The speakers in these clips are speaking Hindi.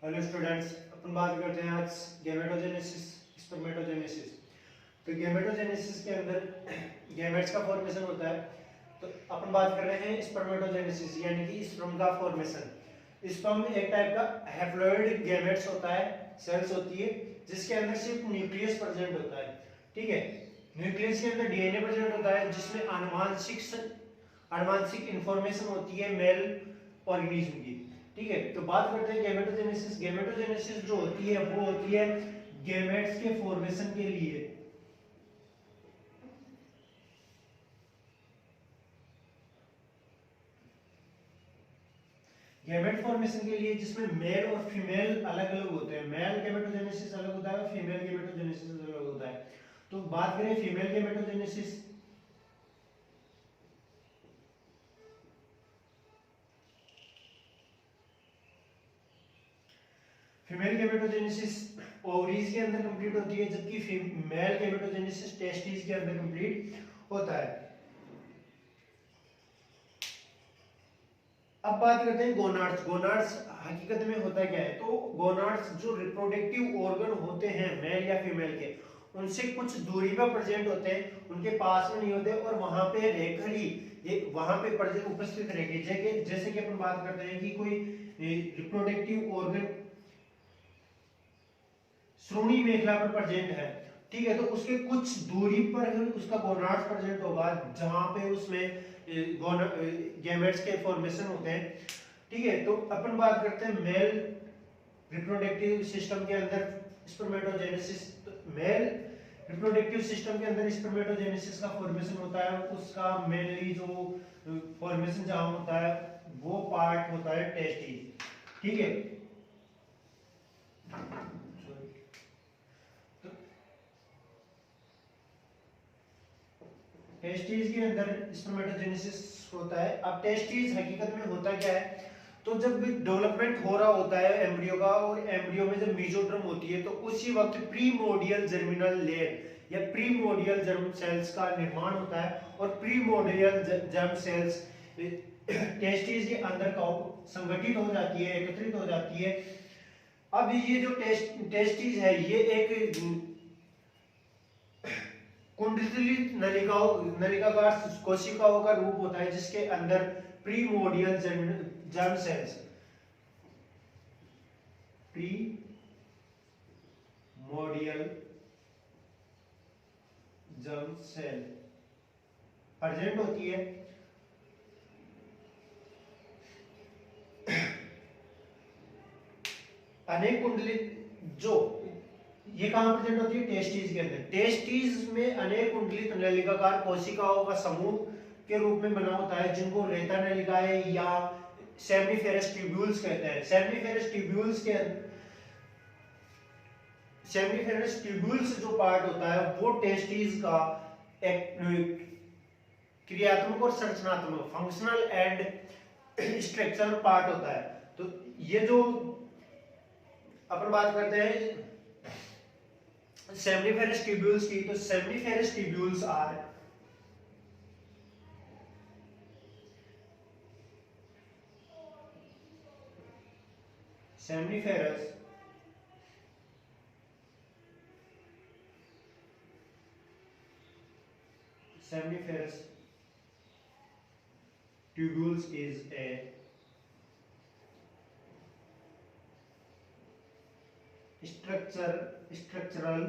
हेलो स्टूडेंट्स, अपन बात करते हैं आज गैमेटोजेनेसिस, स्पर्मेटोजेनेसिस। तो गैमेटोजेनेसिस के अंदर गैमेट्स का फॉर्मेशन होता है। तो अपन बात कर रहे हैं स्पर्मेटोजेनेसिस यानी कि स्पर्म का फॉर्मेशन। स्पर्म एक टाइप का हैप्लॉइड गैमेट्स होता है, सेल्स होती है जिसके अंदर सिर्फ न्यूक्लियस प्रेजेंट होता है। ठीक है, न्यूक्लियस के अंदर डीएनए प्रेजेंट होता है जिसमें आनुवांशिक इंफॉर्मेशन होती है मेल ऑर्गेनिज्म की। ठीक है, तो बात करते हैं गैमेटोजेनेसिस। गैमेटोजेनेसिस जो होती है वो होती है गैमेट्स के फॉर्मेशन के लिए। गैमेट फॉर्मेशन के लिए जिसमें मेल और फीमेल अलग अलग होते हैं। मेल गैमेटोजेनेसिस अलग होता है और फीमेल गैमेटोजेनेसिस अलग होता है। तो बात करें female gametogenesis. Female gametogenesis ovaries के अंदर कंप्लीट होती है, जबकि मेल गैमेटोजेनेसिस टेस्टिस के अंदर कंप्लीट होता है। अब बात करते हैं गोनाड्स। गोनाड्स हकीकत में होता क्या है? तो गोनाड्स जो रिप्रोडक्टिव ऑर्गन होते हैं मेल या फीमेल के, उनसे कुछ दूरी पर प्रेजेंट होते हैं, उनके पास में नहीं होते और वहां पे रहकर ही ये वहां पे उपस्थित रहेंगे। जैसे कि अपन बात करते हैं कि कोई रिप्रोडक्टिव ऑर्गन श्रोणी मेखला पर प्रेजेंट है, ठीक है, तो उसके कुछ दूरी पर ही उसका गोनाड्स प्रेजेंट होगा जहां पे उसमें गैमेट्स के फॉर्मेशन होते हैं। ठीक है, तो अपन बात करते हैं मेल रिप्रोडक्टिव सिस्टम के अंदर स्पर्मेटोजेनेसिस। तो मेल रिप्रोडक्टिव सिस्टम के अंदर स्पर्मेटोजेनेसिस का फॉर्मेशन होता है। उसका मेनली जो फॉर्मेशन जहां होता है वो पार्ट होता है टेस्टिस। ठीक है, टेस्टिस के अंदर स्पर्मेटोजेनेसिस होता है। अब टेस्टिस हकीकत में होता क्या है? तो जब डेवलपमेंट हो रहा होता है एम्ब्रियो का, और एम्ब्रियो में जब मेसोडर्म होती है तो उसी वक्त प्रीमोडियल जर्मिनल लेयर या प्रीमोडियल जर्म सेल्स का निर्माण होता है और प्रीमोडियल जर्म सेल्स टेस्टिस के अंदर का संगठित हो जाती है, एकत्रित हो जाती है। अब ये जो टेस्टिस है ये एक कुंडलित नलिकाकार कोशिकाओं का रूप होता है जिसके अंदर primordial germ cells primordial germ cell present होती है। अनेक कुंडलित जो ये कहां प्रेजेंट होती है? टेस्टिस के अंदर। टेस्टिस में अनेक कुंडलित नलिकाकार कोशिकाओं का समूह के रूप में बना होता है जिनको रेता नलिकाएं या सेमिनिफेरस ट्यूब्यूल्स कहते हैं। सेमिनिफेरस ट्यूब्यूल्स जो पार्ट होता है वो टेस्टिस का एक क्रियात्मक और संरचनात्मक फंक्शनल एंड स्ट्रक्चरल पार्ट होता है। तो ये जो अपन बात करते हैं सेमिनिफेरस ट्यूब्यूल्स की, तो seminiferous tubules are seminiferous seminiferous tubules is a structural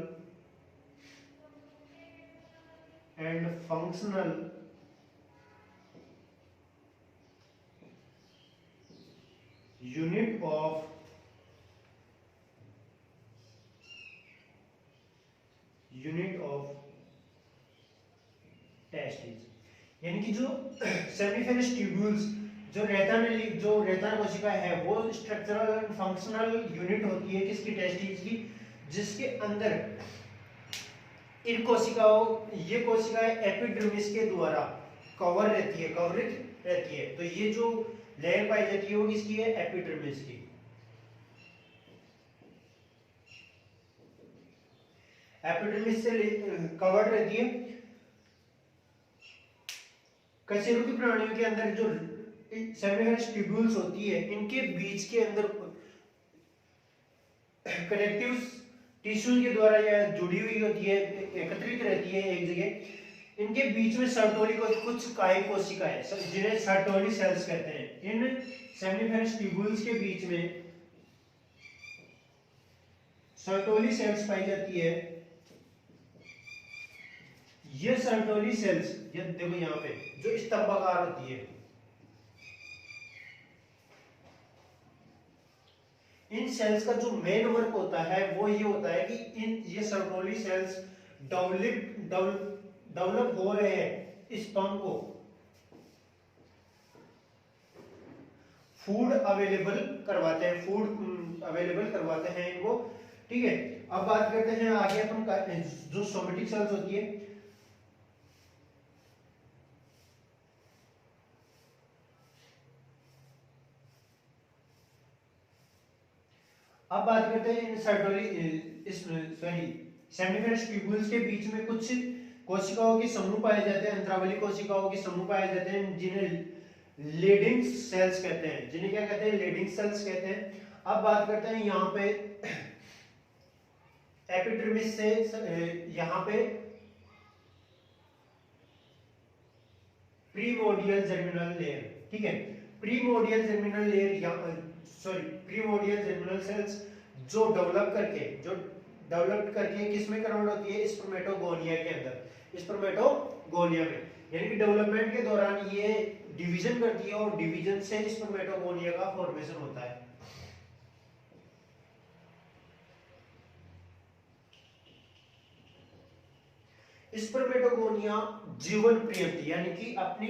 and functional unit of testis. यानी कि जो सेमिनिफेरस ट्यूब्यूल्स जो रेता कोशिका है वो स्ट्रक्चरल एंड फंक्शनल यूनिट होती है किसकी? टेस्टिस की, जिसके अंदर इन कोशिकाओं ये कोशिकाएं एपिडर्मिस के द्वारा कवरित रहती है। तो ये जो लेयर पाई जाती है वो किसकी है? एपिडर्मिस की। एपिडर्मिस से कवर्ड रहती है। कशेरुकी प्राणियों के अंदर जो सेमिनिफेरस ट्यूब्यूल्स होती है इनके बीच के अंदर कनेक्टिव टिश्यू के द्वारा यह जुड़ी हुई होती है, एकत्रित रहती है एक जगह। इनके बीच में सर्टोली को कुछ काय कोशिकाएं जिन्हें सर्टोली सेल्स कहते हैं। इन सेमिनिफेरस ट्यूब्यूल्स के बीच में सर्टोली सेल्स पाई जाती है। ये सर्टोली सेल्स, ये देखो यहाँ पे जो स्तंभाकार होती है, इन सेल्स का जो मेन वर्क होता है वो ये होता है कि ये सर्टोली सेल्स डेवलप हो रहे हैं स्पर्म को फूड अवेलेबल करवाते हैं, फूड अवेलेबल करवाते हैं इनको। ठीक है, अब बात करते हैं आगे अपन जो सोमेटिक सेल्स होती है। अब बात करते हैं सेमिनिफेरस ट्यूब्यूल्स के बीच में कुछ कोशिकाओं के समूह पाए जाते हैं, अंतरावली कोशिकाओं के समूह पाए जाते हैं, जिन्हें लीडिंग सेल्स कहते हैं। जिन्हें क्या कहते हैं? लीडिंग सेल्स कहते हैं। अब बात करते हैं यहाँ पे एपिडर्मिस से यहाँ पे प्रीमोडियल जर्मिनल लेयर। ठीक है, primordial germinal layer primordial germinal cells जो डेवलप करके किस में कन्वर्ट होती है? स्पर्मेटोगोनिया के अंदर, स्पर्मेटोगोनिया में, यानी कि डेवलपमेंट के दौरान ये डिवीजन करती है और डिवीजन से स्पर्मेटोगोनिया का फॉर्मेशन होता है। स्पर्मेटोगोनिया जीवन पर्यंत, यानी कि अपने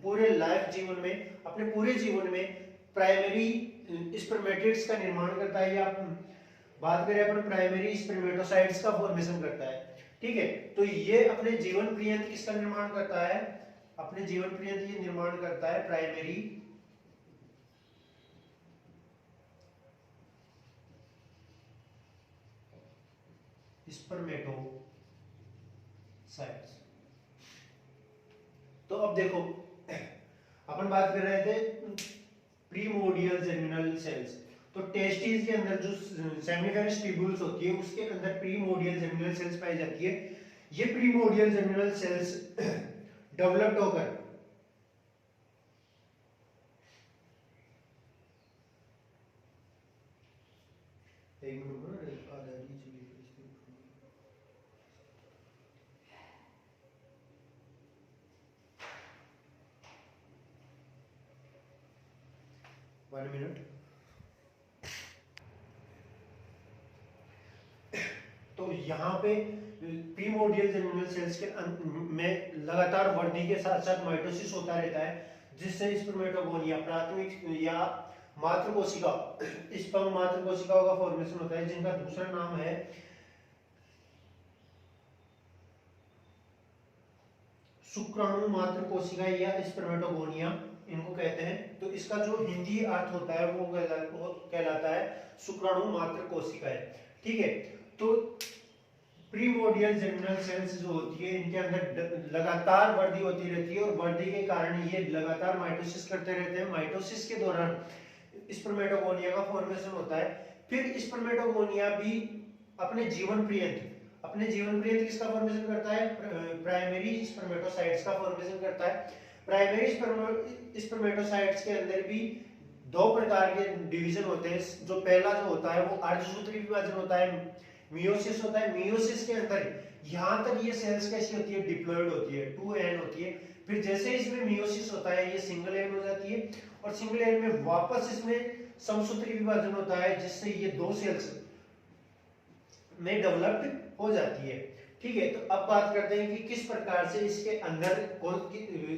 पूरे लाइफ जीवन में, अपने पूरे जीवन में प्राइमरी स्पर्मेटिड्स का निर्माण करता है, या बात करें अपन प्राइमरी स्पर्मेटोसाइट्स का फॉर्मेशन करता है। ठीक है, तो ये अपने जीवन पर्यंत किसका निर्माण करता है? अपने जीवन पर्यंत ये निर्माण करता है प्राइमरी स्पर्मेटोसाइट्स। तो अब देखो, अपन बात कर रहे थे प्रीमोडियल जर्मिनल सेल्स। तो टेस्टिस के अंदर जो सेमिनिफेरस ट्यूब्यूल्स होती है उसके अंदर प्रीमोडियल जर्मिनल सेल्स पाई जाती है। ये प्रीमोडियल जर्मिनल सेल्स डेवलप्ड होकर एक मिनट आधा वन मिनट। तो यहाँ पे प्रीमोडियल जर्मिनल सेल्स के में लगातार वृद्धि के साथ साथ माइटोसिस होता रहता है, जिससे स्पर्मेटोगोनिया प्राथमिक या मातृ कोशिका, स्पर्म मातृ कोशिकाओं का फॉर्मेशन होता है, जिनका दूसरा नाम है शुक्राणु मातृ कोशिका या स्पर्मेटोगोनिया, इनको कहते हैं। तो इसका जो हिंदी अर्थ होता है वो कहलाता है शुक्राणु मातृ कोशिका है। ठीक है, तो प्रीमोडियल जर्मिनल सेल्स जो होती है इनके अंदर लगातार वृद्धि होती रहती है, और वृद्धि के कारण ये लगातार माइटोसिस करते रहते हैं। माइटोसिस के दौरान स्पर्मेटोगोनिया का फॉर्मेशन होता है। फिर स्पर्मेटोगोनिया भी अपने जीवन पर्यंत किसका फॉर्मेशन करता है? प्राइमरी स्पर्मेटोसाइट्स का फॉर्मेशन करता है। प्राइमरी स्पर्मेटोसाइट्स के अंदर भी दो प्रकार के डिवीजन होते हैं। जो पहला जो होता है वो अर्धसूत्री विभाजन होता है, मियोसिस होता है। मियोसिस के अंदर यहाँ तक ये सेल्स कैसी होती है? डिप्लॉयड होती है, 2n होती है। फिर जैसे इसमें मियोसिस होता है ये सिंगल एन हो जाती है, और सिंगल एन में वापस इसमें समसूत्री विभाजन होता है, जिससे ये दो सेल्स में डेवलप्ड हो जाती है। ठीक है, तो अब बात करते हैं कि किस प्रकार से इसके अंदर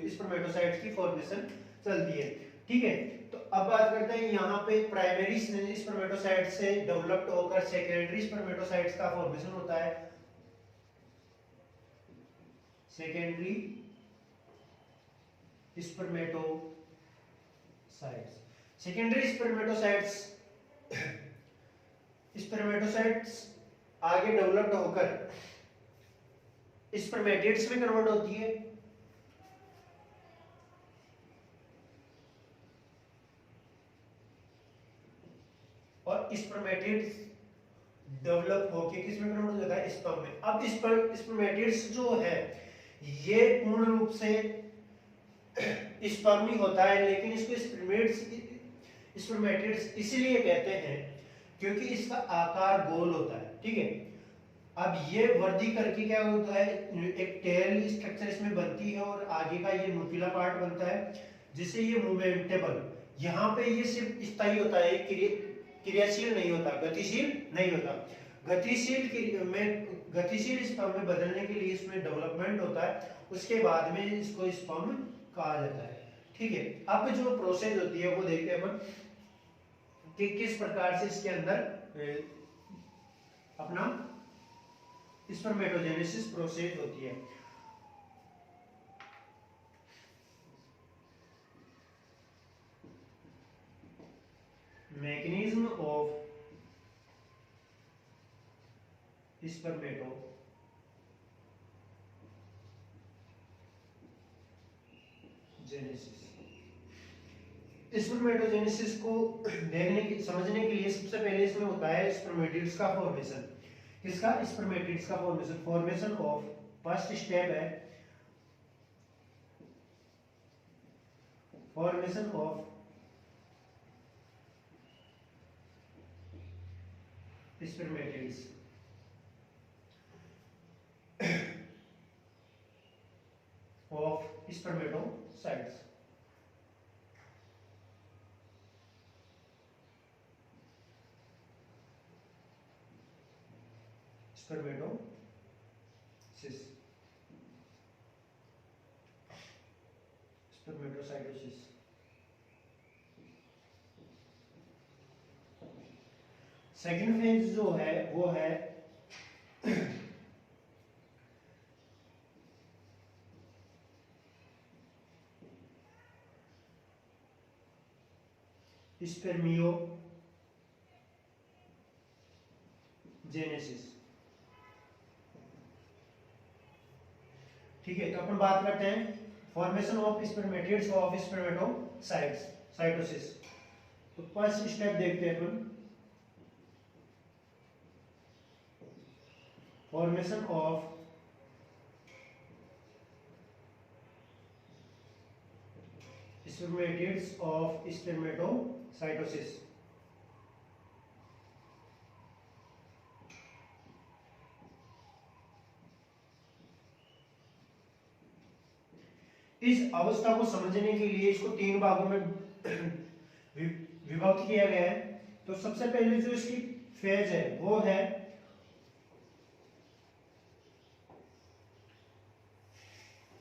स्पर्मेटोसाइट्स की फॉर्मेशन चलती है। ठीक है, तो अब बात करते हैं यहाँ पे प्राइमरी स्पर्मेटोसाइट से डेवलप्ड होकर सेकेंडरी स्पर्मेटोसाइट्स का फॉर्मेशन होता है। सेकेंडरी स्पर्मेटोसाइट्स आगे डेवलप्ड होकर स्पर्मेटिड्स में कन्वर्ट होती है, और स्पर्मेटिड्स डेवलप होके किस में कन्वर्ट हो जाता है, स्पर्म में। अब स्पर्मेटिड्स जो है ये पूर्ण रूप से स्पर्म ही होता है, लेकिन इसको स्पर्मेटिड्स इसलिए कहते हैं क्योंकि इसका आकार गोल होता है, ठीक है। अब ये वर्दी करके क्या होता है, एक टेल स्ट्रक्चर इसमें बनती है और आगे का ये नुकीला पार्ट बनता है जिससे ये मूवमेंटेबल, यहाँ पे ये सिर्फ स्थायी होता है, क्रियाशील नहीं होता, गतिशील नहीं होता। गतिशील स्पर्म में बदलने के लिए इसमें डेवलपमेंट होता है, उसके बाद में इसको स्पर्म कहा जाता है, ठीक है। अब जो प्रोसेस होती है वो देखते हैं अपन कि किस प्रकार से इसके अंदर अपना स्पर्मेटोजेनेसिस प्रोसेस होती है। मैकेनिज्म ऑफ स्पर्मेटोजेनेसिस को देखने की समझने के लिए सबसे पहले इसमें होता है स्पर्मेटिड्स का फॉर्मेशन। किसका, स्पर्मेटिड्स का formation. Formation of first step है formation of spermatids. Of spermatocytes. Spermatosis, spermatocytosis. Second phase जो है वो है स्पर्मियोजेनेसिस, ठीक है। तो अपन बात करते हैं formation of spermatids of spermatocytes, cytosis. तो फर्स्ट स्टेप देखते हैं अपन, फॉर्मेशन ऑफ स्पर्मेटिड्स ऑफ स्पर्मेटोसाइटोसिस। इस अवस्था को समझने के लिए इसको तीन भागों में विभक्त किया गया है। तो सबसे पहले जो इसकी फेज है वो है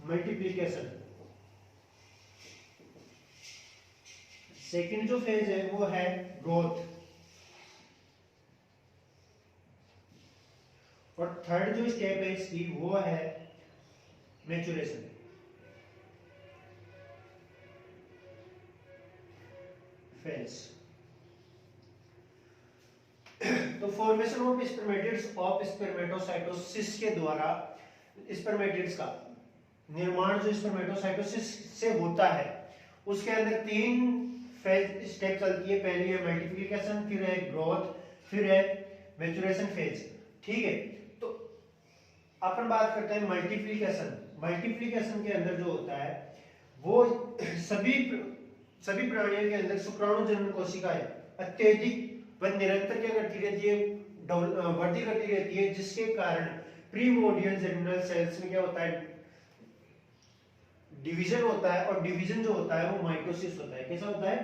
मल्टीप्लिकेशन। सेकंड जो फेज है वो है ग्रोथ, और थर्ड जो स्टेप है इसकी वो है मैच्योरेशन। फेज। तो फॉर्मेशन ऑफ स्पर्मेटिड्स ऑफ स्पर्मेटोसाइटोसिस के द्वारा स्पर्मेटिड्स का निर्माण जो स्पर्मेटोसाइटोसिस से होता है उसके अंदर तीन फेज स्टेप चलती है। पहली है मल्टीप्लिकेशन, फिर है ग्रोथ, फिर है मैच्योरेशन फेज, ठीक है। तो अपन बात करते हैं मल्टीप्लिकेशन। मल्टीप्लिकेशन के अंदर जो होता है वो सभी प्राणियों के अंदर शुक्राणु जन्म कोशिकाएं अत्यधिक व निरंतर क्या करती रहती है, वृद्धि करती रहती है, जिसके कारण प्रीमोर्डियल जर्मिनल सेल्स में क्या होता है, डिवीजन होता है। और डिवीजन जो होता है वो माइटोसिस होता है। कैसा होता है,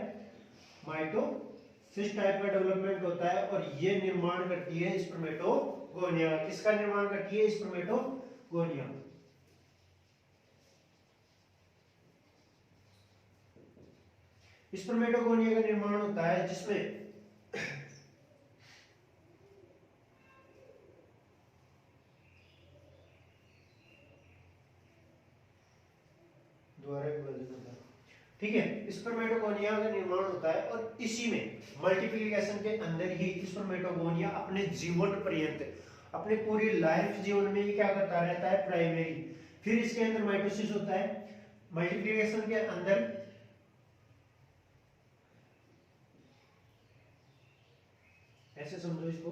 माइटोसिस टाइप का डेवलपमेंट होता है। और ये निर्माण करती है स्पर्मेटोगोनिया। किसका निर्माण करती है, स्पर्मेटोगोनिया। स्पर्मेटोगोनिया का निर्माण होता है जिसमें ठीक है, स्पर्मेटोगोनिया का निर्माण होता है। और इसी में मल्टीप्लिकेशन के अंदर ही स्पर्मेटोगोनिया अपने जीवन पर्यंत, अपने पूरी लाइफ जीवन में ये क्या करता रहता है, प्राइमरी। फिर इसके अंदर माइटोसिस होता है। मल्टीप्लिकेशन के अंदर ऐसे समझो इसको,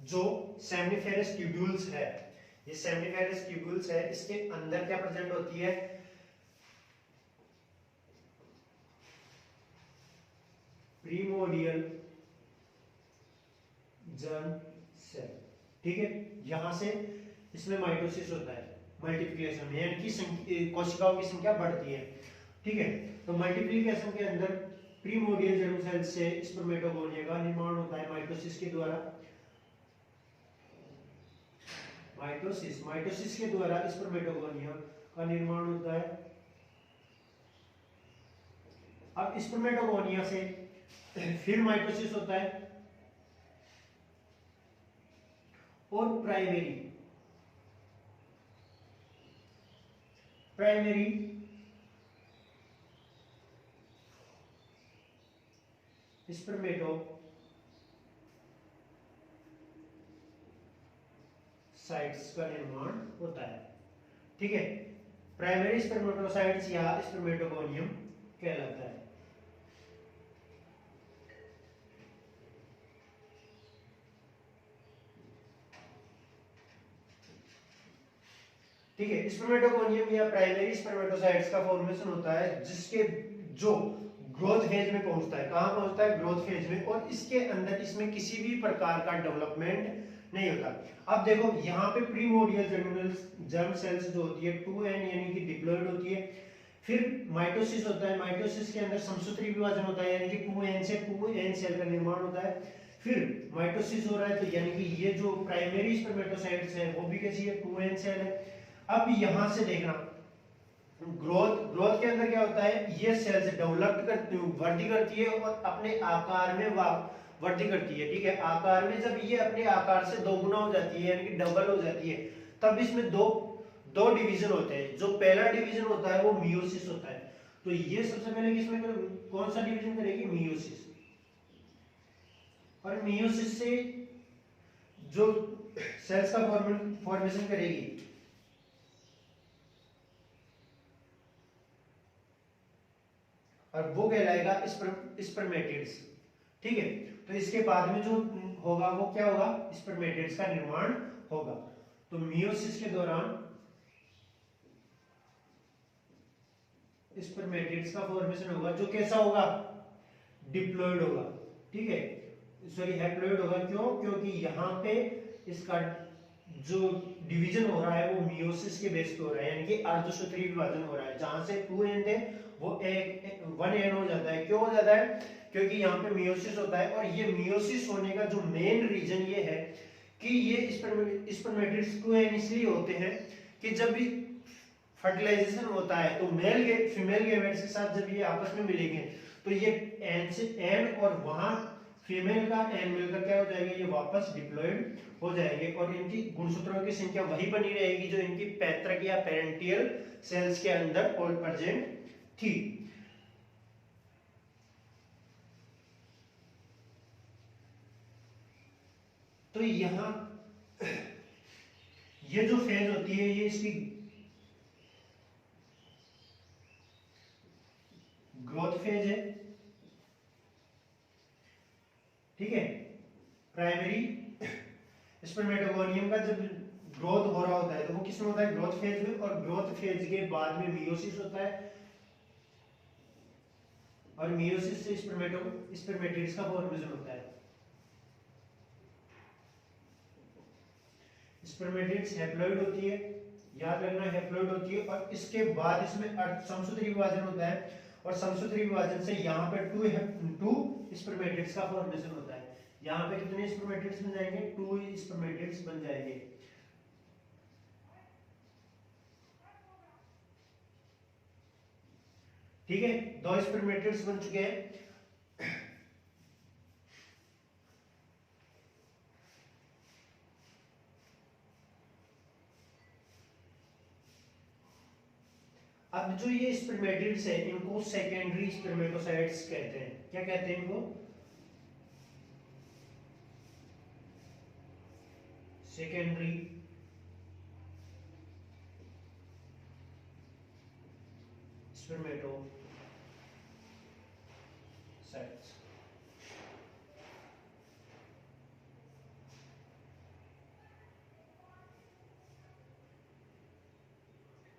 जो सेमनीफेरस ट्यूब्यूल्स है, ये सेमनीफेरस ट्यूब्यूल्स है, इसके अंदर क्या प्रेजेंट होती है, प्रीमोर्डियल जर्म सेल। ठीक है, यहां से इसमें माइटोसिस होता है, मल्टीप्लिकेशन में, यानी कि कोशिकाओं की संख्या बढ़ती है। ठीक है, तो मल्टीप्लिकेशन के अंदर प्रीमोर्डियल जर्म सेल से स्पर्मेटोगोनिया का निर्माण होता है माइटोसिस के द्वारा। माइटोसिस के द्वारा स्पर्मेटोगोनिया का निर्माण होता है। अब स्पर्मेटोगोनिया से फिर माइटोसिस होता है और प्राइमरी स्पर्मेटोसाइट्स का निर्माण होता है। ठीक है, प्राइमरी स्पर्मेटोसाइट्स या स्पर्मेटोगोनियम कहलाता है। ठीक है, स्पर्मेटोगोनियम या प्राइमरी स्पर्मेटोसाइट्स का फॉर्मेशन होता है जिसके जो ग्रोथ फेज में पहुंचता है। कहां पहुंचता है? ग्रोथ फेज में। और इसके अंदर इसमें किसी भी प्रकार का डेवलपमेंट नहीं होता। अब देखो यहाँ पे प्रीमोर्डियल जर्म सेल्स जो होती है 2n यानी कि डिप्लॉइड होती है। फिर माइटोसिस होता है, माइटोसिस के अंदर समसूत्री विभाजन होता है यानी कि 2n से 2n सेल का निर्माण होता है। फिर माइटोसिस हो रहा है तो यानी कि ये जो प्राइमरी स्पर्मेटोसाइट्स है वो भी कैसी है? 2n सेल है। अब यहां से देखना ग्रोथ के अंदर क्या होता है, ये सेल्स डेवलप करती वृद्धि करती है और अपने आकार में वृद्धि करती है। ठीक है, आकार में जब ये अपने आकार से दोगुना हो जाती है यानी कि डबल हो जाती है, तब इसमें दो डिवीजन होते हैं। जो पहला डिवीजन होता है वो मियोसिस होता है। तो ये सबसे पहले किसमें कौन सा डिवीजन करेगी? मियोसिस। और मियोसिस से जो सेल्स का फॉर्मेशन करेगी और वो कहलाएगा स्पर्मेटिड्स। ठीक है, तो इसके बाद में जो होगा वो क्या होगा? स्पर्मेटिड्स का निर्माण होगा। तो मियोसिस के दौरान स्पर्मेटिड्स का फॉर्मेशन होगा जो कैसा होगा? डिप्लॉइड होगा। ठीक है, सॉरी हैप्लॉइड होगा। क्यों? क्योंकि यहाँ पे इसका जो डिवीजन हो रहा है वो मियोसिस के बेस पे हो रहा है यानी कि अर्धसूत्री विभाजन हो रहा है। जहां से 2n थे वो 1n हो जाता है। क्यों हो जाता है? क्योंकि यहाँ पे मियोसिस होता है। और ये मियोसिस होने का जो मेन रीजन ये है कि ये स्पर्मेटिड्स 2n इसलिए होते हैं कि जब भी फर्टिलाइजेशन होता है तो फीमेल गैमेट्स के साथ जब ये आपस में मिलेंगे तो ये n और वहां फीमेल का एन मेल का क्या हो जाएगा? ये वापस डिप्लॉइड हो जाएंगे और इनकी गुणसूत्रों की संख्या वही बनी रहेगी जो इनकी पैतृक या पेरेंटियल सेल्स के अंदर प्रेजेंट थी। तो यहां ये जो फेज होती है ये इसकी ग्रोथ फेज है। ठीक है, प्राइमरी स्पर्मेटोगोनियम का जब ग्रोथ हो रहा होता है तो वो किसमें होता है? ग्रोथ फेज में। और ग्रोथ फेज के बाद में मियोसिस होता है और मियोसिस से स्पर्मेटिड्स का फॉर्मेशन होता है। स्पर्मेटिड्स हैप्लॉइड होती है, याद रखना हैप्लॉइड होती है। और इसके बाद इसमें समसूत्री विभाजन होता है और समसूत्री विभाजन से यहाँ पे टू स्पर्मेटिड्स का फॉर्मेशन होता है। यहाँ पे कितने स्पर्मेटिड्स बन जाएंगे? 2 स्पर्मेटिड्स बन जाएंगे। ठीक है, 2 स्पर्मेटिड्स बन चुके हैं। अब जो ये स्पर्मेटिड्स है इनको सेकेंडरी स्पर्मेटोसाइट्स कहते हैं। क्या कहते हैं इनको? Secondary spermatocytes.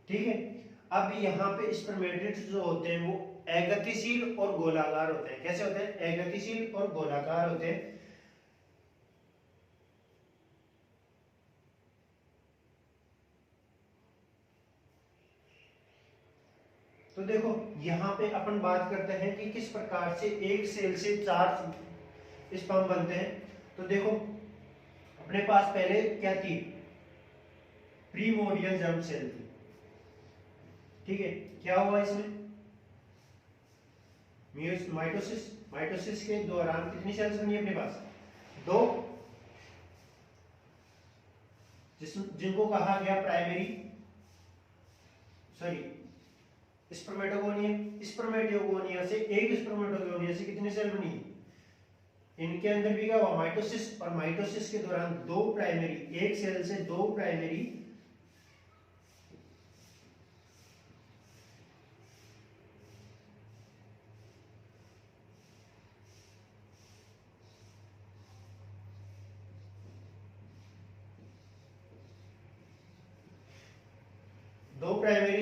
ठीक है। अब यहाँ पे स्पर्मेटिड्स जो होते हैं वो अगतिशील और गोलाकार होते हैं। कैसे होते हैं? अगतिशील और गोलाकार होते हैं। तो देखो यहाँ पे अपन बात करते हैं कि किस प्रकार से एक सेल से 4 स्पर्म बनते हैं। तो देखो अपने पास पहले क्या थी? प्रीमोर्डियल जर्म सेल थी। ठीक है, क्या हुआ इसमें? माइटोसिस। माइटोसिस के दौरान कितनी सेल्स बनी अपने पास? 2, जिनको कहा गया प्राइमरी सॉरी स्पर्मेटोगोनिया। स्पर्मेटोगोनिया से एक स्पर्मेटोगोनिया से कितनी सेल बनी? इनके अंदर भी क्या हुआ? माइटोसिस। और माइटोसिस के दौरान 2 प्राइमरी, एक सेल से 2 प्राइमरी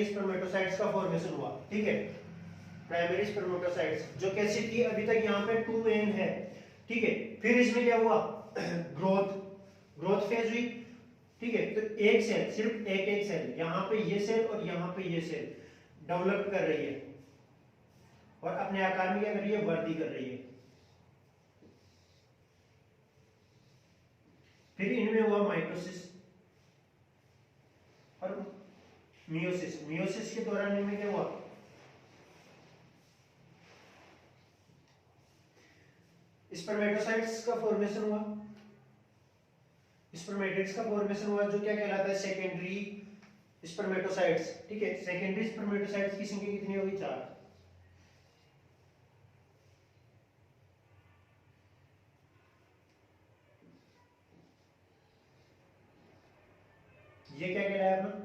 स्पर्मेटोसाइट्स का फॉर्मेशन हुआ। ठीक है, प्राइमरी स्पर्मेटोसाइट्स जो कैसी थी? अभी तक यहाँ पे 2n है। ठीक है, फिर इसमें क्या हुआ? ग्रोथ फेज हुई। ठीक है, तो एक सेल, सिर्फ एक सेल, यहाँ पे ये सेल और यहाँ पे ये सेल डेवलप कर रही है और अपने आकार में क्या कर रही है? वृद्धि कर रही है। फिर इनमें हुआ माइटोसिस और मियोसिस। मियोसिस के दौरान इनमें क्या हुआ? स्पर्मेटोसाइट्स का फॉर्मेशन हुआ। स्पर्मेटिड्स का फॉर्मेशन हुआ जो क्या कहलाता है? Secondary spermatocytes. ठीक है, सेकेंडरी स्पर्मेटोसाइट्स की संख्या कितनी होगी? 4। ये क्या कहलाया अपना?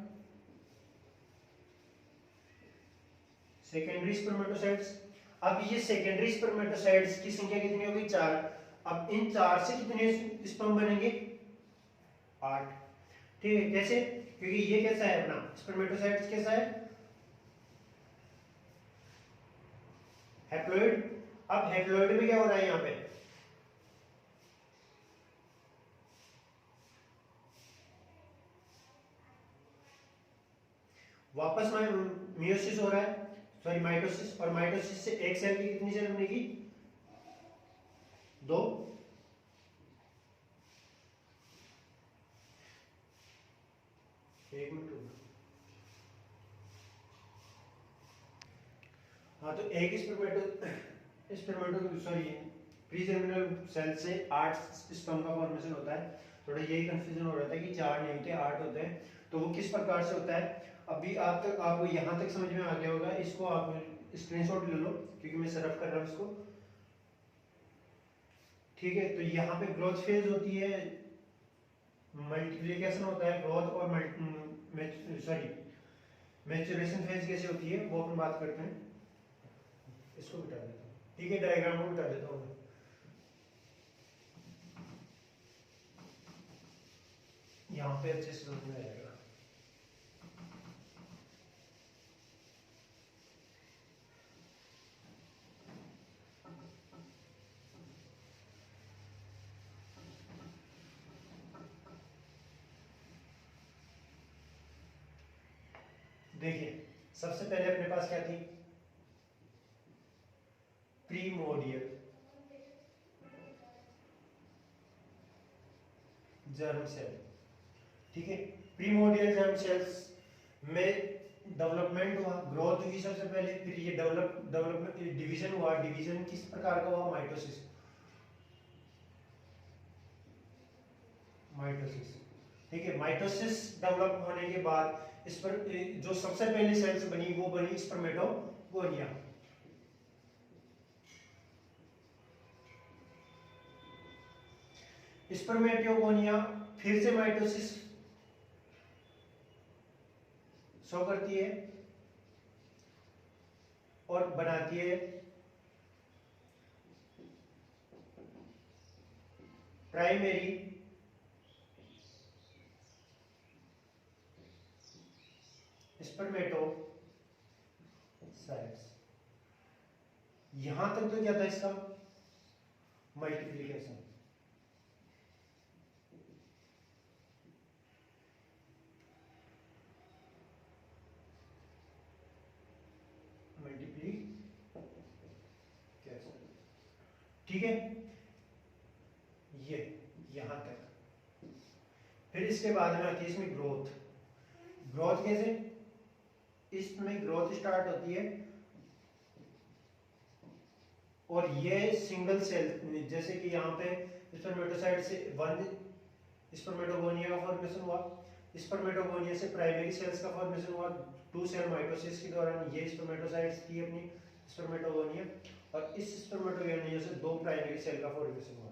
Secondary spermatocytes. अब ये सेकेंडरी स्पर्मेटोसाइट्स की संख्या कितनी होगी? 4। अब इन 4 से कितने स्पर्म बनेंगे? 8। ठीक है, कैसे? क्योंकि ये कैसा है अपना स्पर्मेटोसाइट्स? कैसा है? हैप्लॉइड। अब हैप्लॉइड में क्या हो रहा है यहाँ पे? वापस मियोसिस हो रहा है, सॉरी माइटोसिस। और माइटोसिस से एक सेल की कितनी सेल बनेगी? 2। एक मिनट रुको। हाँ, तो एक स्पर्मेटो सॉरी प्री जर्मिनल सेल से 8 स्पर्म का फॉर्मेशन होता है। थोड़ा यही कंफ्यूजन हो रहा था कि 4 नहीं होते 8 होते हैं। तो वो किस प्रकार से होता है? अभी आप तक आपको यहाँ तक समझ में आ गया होगा। इसको आप स्क्रीनशॉट ले लो क्योंकि मैं सरफ कर रहा हूँ इसको। ठीक है, तो यहाँ पे ग्रोथ फेज होती है, मल्टीप्लिकेशन होता है, ग्रोथ और सॉरी मैच्योरेशन फेज कैसे होती है वो अपन बात करते हैं। इसको बिठा देता हूँ। ठीक है, डायग्राम को बिठा देता हूँ। यहाँ पे अच्छे से समझ में आएगा। देखिए सबसे पहले अपने पास क्या थी? Primordial germ cell. ठीक है, प्रीमोर्डियल जर्म सेल्स में डेवलपमेंट हुआ, ग्रोथ हुई सबसे पहले। फिर ये डेवलपमेंट डिवीजन हुआ। डिवीजन किस प्रकार का हुआ? माइटोसिस। माइटोसिस। ठीक है, माइटोसिस डेवलप होने के बाद इस पर जो सबसे पहले सेल्स बनी वो बनी स्पर्मेटोगोनिया। स्पर्मेटोगोनिया फिर से माइटोसिस शो करती है और बनाती है प्राइमरी स्पर्मेटोसाइट्स। यहां तक तो क्या था इसका मल्टीप्लिकेशन। ठीक है, ये यहां तक। फिर इसके बाद में आती है इसमें ग्रोथ। ग्रोथ कैसे? इसमें ग्रोथ स्टार्ट होती है और ये सिंगल सेल, जैसे कि यहाँ पे स्पर्मेटोसाइट से वन स्पर्मेटोगोनिया का फॉर्मेशन हुआ, स्पर्मेटोगोनिया से प्राइमरी सेल्स का फॉर्मेशन हुआ, टू सेल माइटोसिस के दौरान ये स्पर्मेटोसाइट्स थी अपनी स्पर्मेटोगोनिया, और इस स्पर्मेटोगोनिया से दो प्राइमरी सेल का फॉर्मेशन हुआ।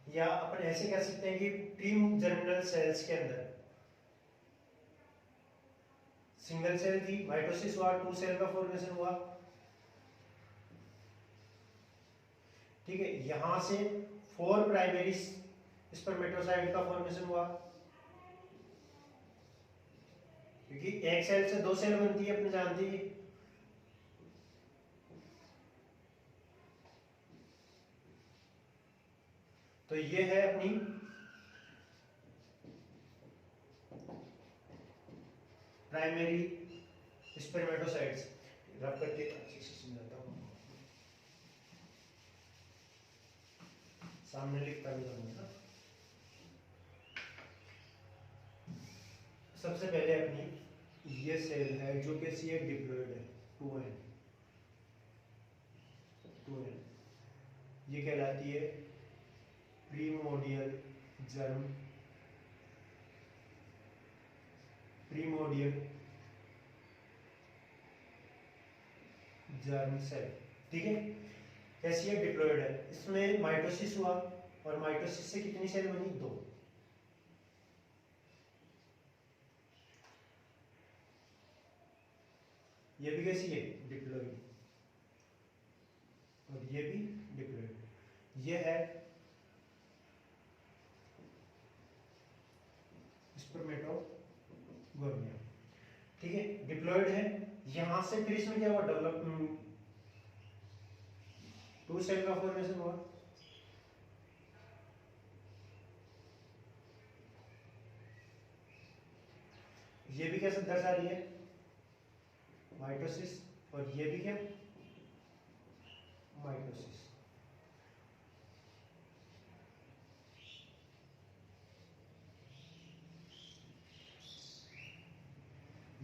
या अपन ऐसे कह सकते हैं कि प्री जर्मिनल सेल्स के अंदर सिंगल सेल थी, माइटोसिस हुआ, टू सेल का फॉर्मेशन हुआ। ठीक है, यहां से फोर प्राइमरी स्पर्मेटोसाइट का फॉर्मेशन हुआ, क्योंकि एक सेल से दो सेल बनती है, अपने जानते हैं। तो ये है अपनी प्राइमरी स्पर्मेटोसाइट्स। रब करके अच्छे से समझाता हूँ, सामने लिखता भी समझना। सबसे पहले अपनी ये सेल है जो कि सी डिप्लॉयड है, 2n। ये कहलाती है primordial germ, primordial germ cell. ठीक है, कैसी है? डिप्लॉयड है। इसमें माइटोसिस हुआ और माइटोसिस से कितनी सेल बनी? दो। ये भी कैसी है? डिप्लॉयड, और ये भी डिप्लॉयड। ये है स्पर्मेटोगोनिया। ठीक है, डिप्लॉयड है। यहां से फिर इसमें क्या हुआ? डेवलप, टू सेल का फॉर्मेशन हुआ। ये भी कैसे दर्शा रही है? माइटोसिस, और ये भी क्या? माइटोसिस।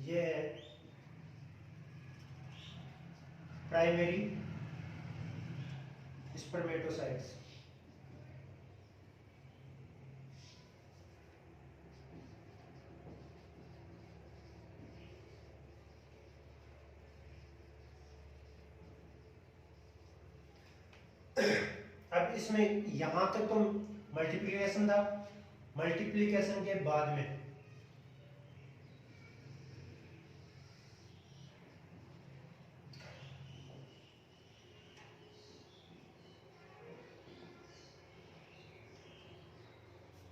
ये है प्राइमरी स्पर्मेटोसाइट्स। अब इसमें यहां तक तो मल्टीप्लिकेशन था। मल्टीप्लिकेशन के बाद में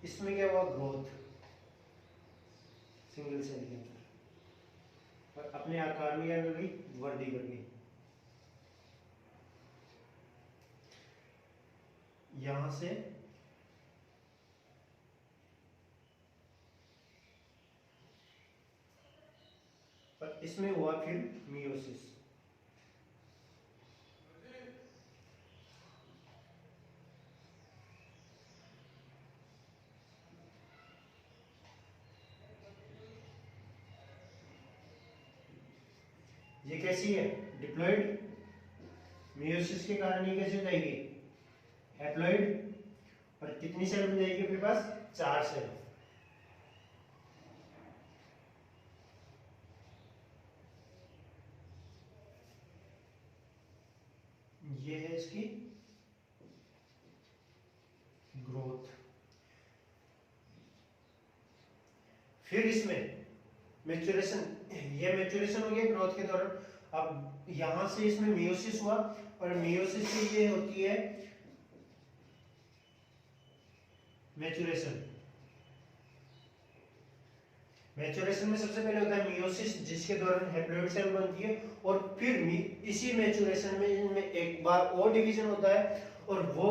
इसमें क्या हुआ? ग्रोथ, सिंगल सेल के अंदर, और अपने आकार में क्या कर गई? वृद्धि कर गई। यहां से और इसमें हुआ फिर मियोसिस। ये कैसी है? डिप्लॉयड। मियोसिस के कारण ये कैसे हो जाएगी? हैप्लॉयड। और कितनी सेल बन जाएगी अपने पास? चार सेल। ये है इसकी ग्रोथ। फिर इसमें मैच्योरेशन, ये मैच्योरेशन हो गया ग्रोथ के दौरान। अब यहां से इसमें मियोसिस हुआ और मियोसिस से ये होती है मैच्योरेशन। मैच्योरेशन में सबसे पहले होता है मियोसिस, जिसके दौरान हैप्लॉइड सेल बनती है, और फिर इसी मैच्योरेशन में इनमें एक बार और डिवीजन होता है और वो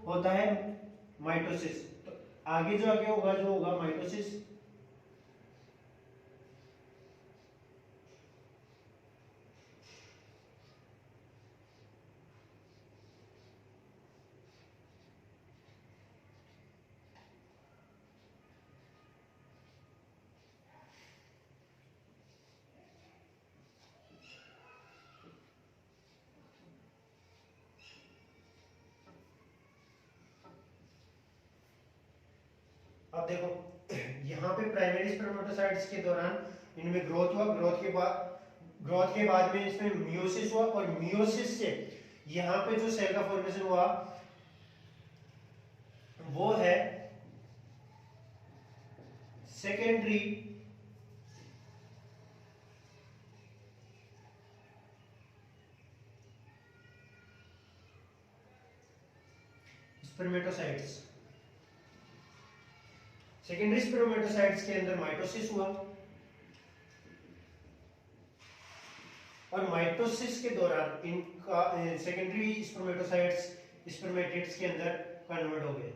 होता है माइटोसिस। तो आगे जो होगा जो होगा माइटोसिस। अब देखो यहाँ पे प्राइमरी स्पर्मेटोसाइट्स के दौरान इनमें ग्रोथ हुआ, ग्रोथ के बाद में इसमें मियोसिस हुआ, और मियोसिस से यहाँ पे जो सेल का फॉर्मेशन हुआ वो है सेकेंडरी स्पर्मेटोसाइट्स। सेकेंडरी स्पर्मेटोसाइट्स के अंदर माइटोसिस हुआ, और माइटोसिस के दौरान इनका सेकेंडरी स्पर्मेटोसाइट्स स्पर्मेटिड्स के अंदर कन्वर्ट हो गए।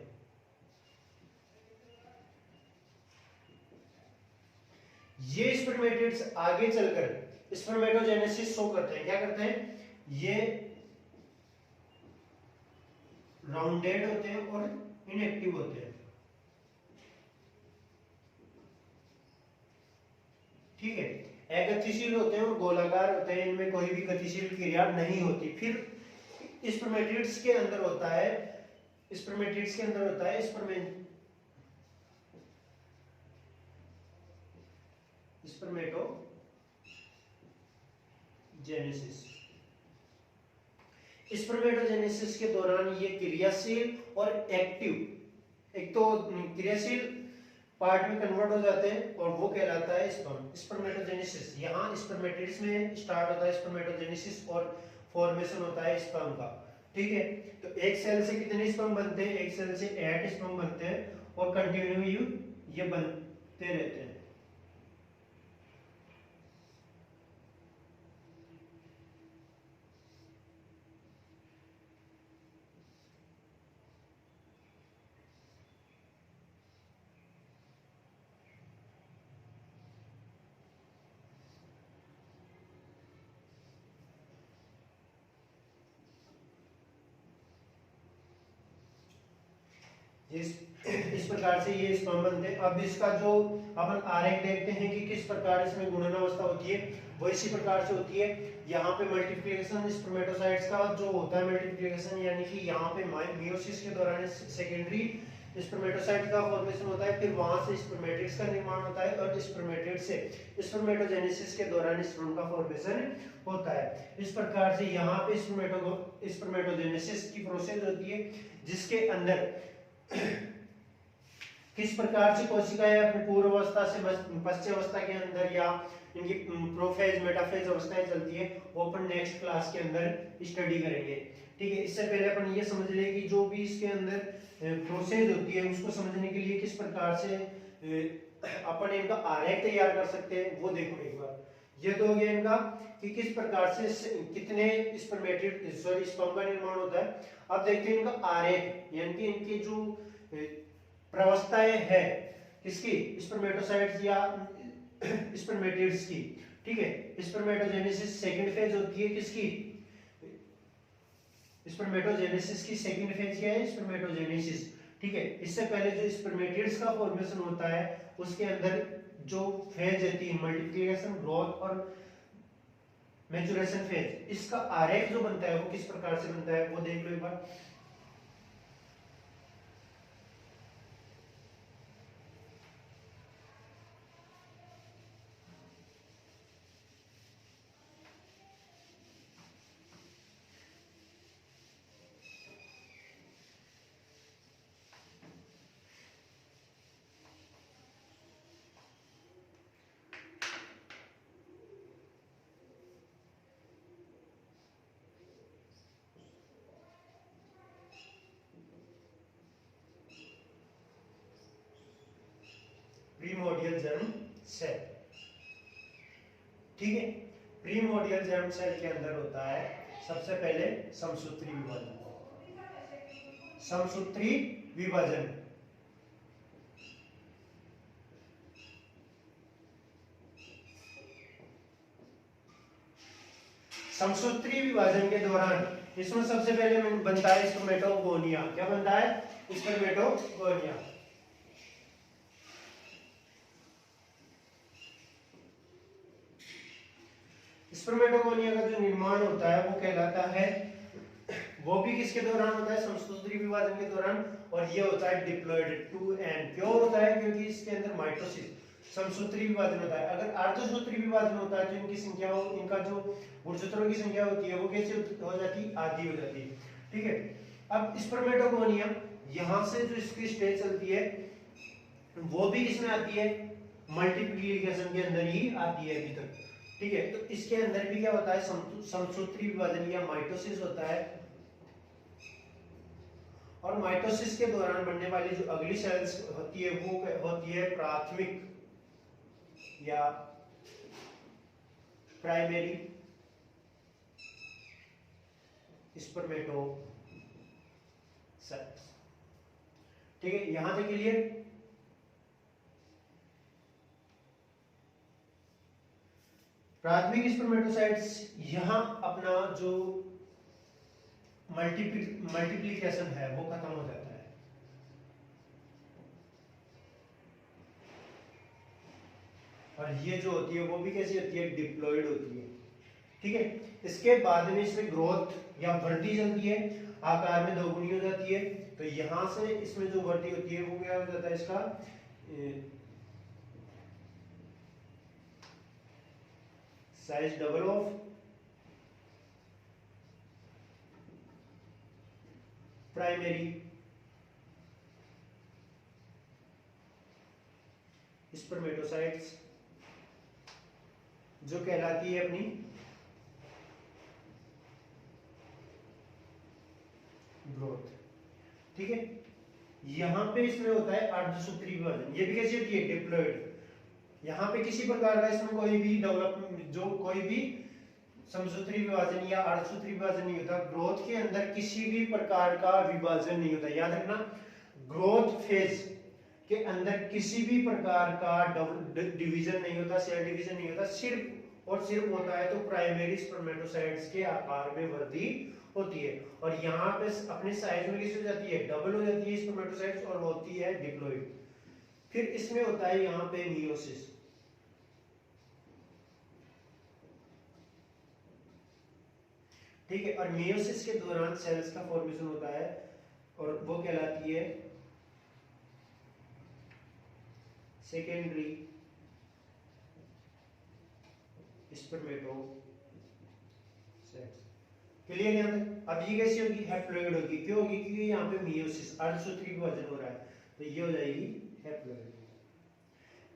ये स्पर्मेटिड्स आगे चलकर स्पर्मेटोजेनेसिस शो करते हैं। क्या करते हैं? ये राउंडेड होते हैं और इनएक्टिव होते हैं। ठीक है, अगतिशील होते हैं और गोलाकार होते हैं, इनमें कोई भी गतिशील क्रिया नहीं होती। फिर स्पर्मेटिड्स के अंदर होता है स्पर्मेटोजेनेसिस। स्पर्मेटोजेनेसिस के दौरान ये क्रियाशील और एक्टिव, एक तो क्रियाशील पार्ट में कन्वर्ट हो जाते हैं और वो कहलाता है स्पर्म। स्पर्मेटोजेनेसिस यहाँ स्पर्मेटिड्स में स्टार्ट होता है स्पर्मेटोजेनेसिस, और फॉर्मेशन होता है स्पर्म का। ठीक है, तो एक सेल से कितने स्पर्म बनते हैं? एक सेल से 8 स्पर्म बनते हैं और कंटिन्यू ये बनते रहते हैं। इस प्रकार से ये स्पर्म बनते हैं। अब इसका जो अपन आरेख देखते हैं कि किस प्रकार इसमें गुणन अवस्था होती है, वो इसी प्रकार से होती है। यहाँ पे मल्टीप्लिकेशन स्पर्मेटोसाइट्स का जो होता है मल्टीप्लिकेशन, यानी कि यहाँ पे मियोसिस के दौरान सेकेंडरी स्पर्मेटोसाइट का फॉर्मेशन होता है, फिर वहां से स्पर्मेटिड्स का निर्माण होता है, और स्पर्मेटिड से स्पर्मेटोजेनेसिस के दौरान स्पर्म का फॉर्मेशन होता है। इस प्रकार से यहाँ पे स्पर्मेटोजेनेसिस की प्रोसेस होती है, जिसके अंदर किस प्रकार से कोशिकाएं अपनी पूर्व अवस्था से पश्चिम अवस्था के अंदर या इनकी प्रोफेज मेटाफेज अवस्थाएं चलती है, वो अपन नेक्स्ट क्लास के अंदर स्टडी करेंगे। ठीक है, इससे पहले अपन ये समझ लें कि जो भी इसके अंदर प्रोसेस होती है उसको समझने के लिए किस प्रकार से अपन इनका आरेख तैयार कर सकते हैं, वो देखो एक बार। ये तो हो गया इनका कि किस प्रकार से कितने स्पर्म का निर्माण होता है। अब देखते हैं इनका आरेख, यानी कि इनकी जो प्रवस्थाएं है किसकी, स्पर्मेटोसाइट्स या स्पर्मेटिड्स की। ठीक है, स्पर्मेटोजेनेसिस सेकंड फेज होती है किसकी, स्पर्मेटोजेनेसिस की सेकंड फेज क्या है, स्पर्मेटोजेनेसिस। ठीक है, इससे पहले जो स्पर्मेटिड्स का फॉर्मेशन होता है उसके अंदर जो फेज रहती है मल्टीप्लिकेशन, ग्रोथ और मैच्योरेशन फेज, इसका आरेख जो बनता है वो किस प्रकार से बनता है वो देख लो एक बार। Primordial germ cell. ठीक है, प्रीमोर्डियल जर्म सेल के अंदर होता है सबसे पहले समसूत्री विभाजन। समसूत्री विभाजन समसूत्री विभाजन के दौरान इसमें सबसे पहले बनता है स्पर्मेटोगोनिया। क्या बनता है? स्पर्मेटोगोनिया। स्पर्मेटोगोनिया का जो निर्माण होता है वो कहलाता है, वो भी किसके दौरान होता है? समसूत्री विभाजन के दौरान। और ये होता है डिप्लॉइड 2n। क्यों होता है? क्योंकि इसके अंदर माइटोसिस समसूत्री विभाजन होता है। अगर अर्धसूत्री विभाजन होता है तो इनकी संख्या, इनका जो गुणसूत्रों की संख्या होती है वो कैसे हो जाती है? आधी हो जाती है। ठीक है, अब स्पर्मेटोगोनिया यहां से जो इसकी स्टेज चलती है वो भी किसमें आती है? मल्टीप्लिकेशन के अंदर ही आती है अभी तक। ठीक है, तो इसके अंदर भी क्या होता है? समसूत्री विभाजन या माइटोसिस होता है। और माइटोसिस के दौरान बनने वाली जो अगली सेल्स होती है वो होती है प्राथमिक या प्राइमरी स्पर्मेटो सेल्स। ठीक है, यहां तक क्लियर? प्राथमिक स्पर्मेटोसाइट्स यहां अपना जो मल्टीप्लिकेशन है वो खत्म हो जाता है। और ये जो होती है वो भी कैसी होती है? डिप्लॉइड होती है। ठीक है, इसके बाद में इसमें ग्रोथ या वृद्धि चलती है, आकार में दोगुनी हो जाती है। तो यहां से इसमें जो वृद्धि होती है वो क्या हो जाता है? इसका size double of primary spermatocytes जो कहलाती है अपनी ग्रोथ। ठीक है, यहां पे इसमें होता है अर्धसूत्री विभाजन। ये भी कैसी होती है? डिप्लॉइड। यहां पे किसी प्रकार का इसमें कोई भी डेवलपमेंट, जो कोई भी समसूत्री विभाजन या अर्धसूत्री विभाजन नहीं होता। ग्रोथ के अंदर किसी भी प्रकार का विभाजन नहीं होता। याद रखना, ग्रोथ फेज के अंदर किसी भी प्रकार का डिवीजन नहीं होता, सेल डिवीजन नहीं होता। सिर्फ और सिर्फ होता है तो प्राइमरी स्पर्मेटोसाइट्स के आकार में वृद्धि होती है। और यहाँ पे अपने साइज में कैसे हो जाती है? डबल हो जाती है स्पर्मेटोसाइट्स और होती है डिप्लॉइड। फिर इसमें होता है यहाँ पे मियोसिस। ठीक है, और मियोसिस के दौरान सेल्स का फॉर्मेशन होता है और वो कहलाती है सेकेंडरी स्पर्मेटोसाइट्स। क्लियर यहां तक? अब ये कैसी होगी? हैप्लॉइड होगी। क्यों होगी? क्योंकि यहाँ पे मियोसिस अर्धसूत्री विभाजन हो रहा है, तो ये हो जाएगी हैप्लॉइड।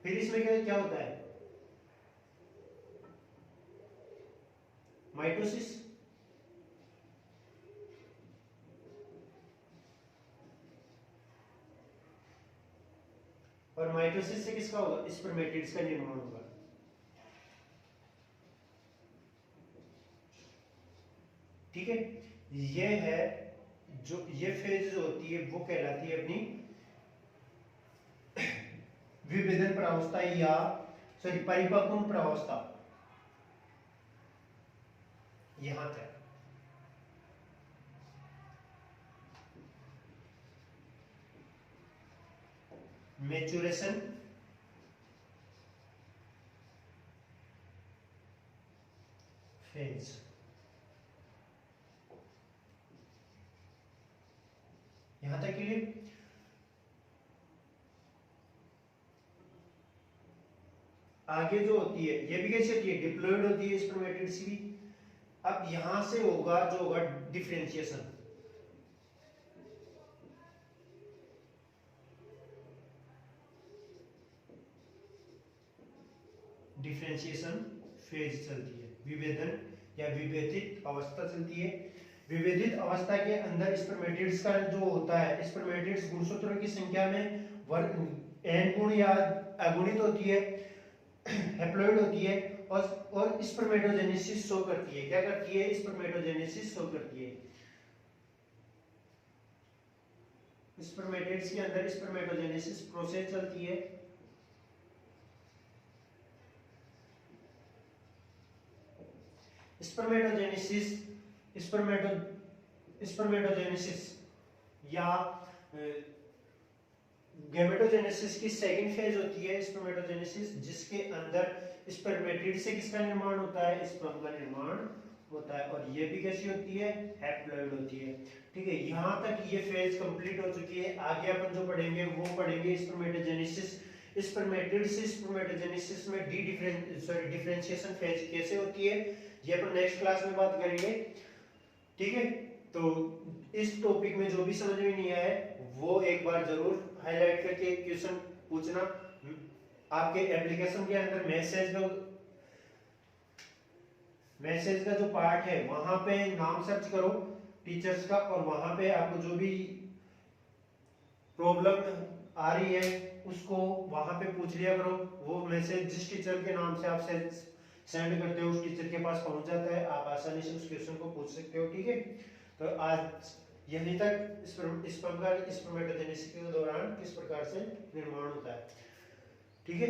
फिर इसमें क्या क्या होता है? माइटोसिस। और माइटोसिस से किसका होगा? स्पर्मेटिड्स का निर्माण होगा। ठीक है, ये है जो ये फेज जो होती है वो कहलाती है अपनी विभेदन प्रावस्था या सॉरी परिपक्व प्रावस्था। यहां तक मैच्योरेशन फेज। यहां तक के लिए आगे जो होती है ये भी कैसी होती है? डिप्लॉइड होती है स्पर्मेटिड्स भी। अब यहां से होगा जो होगा डिफरेंशिएशन। डिफरेंशिएशन फेज चलती है, विभेदन या विभेदित अवस्था चलती है। विभेदित अवस्था के अंदर स्पर्मेटिड्स का जो होता है, स्पर्मेटिड्स गुणसूत्रों की संख्या में एन गुण या अगुणित होती है, हैप्लॉइड होती है, और स्पर्मेटोजेनेसिस शो करती है। क्या करती है? स्पर्मेटोजेनेसिस शो करती है। स्पर्मेटिड्स के अंदर स्पर्मेटोजेनेसिस प्रोसेस चलती है। स्पर्मेटोजेनेसिस स्पर्मेटोजेनेसिस या गैमेटोजेनेसिस की सेकंड फेज होती है स्पर्मेटोजेनेसिस, जिसके अंदर स्पर्मेटिड से किसका निर्माण होता है? स्पर्म का निर्माण होता है। और ये भी कैसी होती है? हैप्लॉइड होती है। ठीक है, यहाँ तक ये फेज कंप्लीट हो चुकी है। आगे अपन जो पढ़ेंगे वो पढ़ेंगे स्पर्मेटोजेनेसिस, स्पर्मेटिड से स्पर्मेटोजेनेसिस में डिफरेंशिएशन फेज कैसे होती है, ये अपन नेक्स्ट क्लास में बात करेंगे। ठीक है, तो इस टॉपिक में जो भी समझ में नहीं आया वो एक बार जरूर हाईलाइट करके क्वेश्चन पूछना। आपके एप्लीकेशन के अंदर मैसेज का जो पार्ट है वहां पे नाम सर्च करो टीचर्स का, और वहां पे आपको जो भी प्रॉब्लम आ रही है उसको वहां पे पूछ लिया करो। वो मैसेज जिस टीचर के नाम से आप सेंड करते हो उस टीचर के पास पहुंच जाता है, आप आसानी से उस क्वेश्चन को पूछ सकते हो। ठीक है, तो आज यहीं तक स्पर्म का स्पर्मेटोजेनेसिस के दौरान किस प्रकार से निर्माण होता है। ठीक है।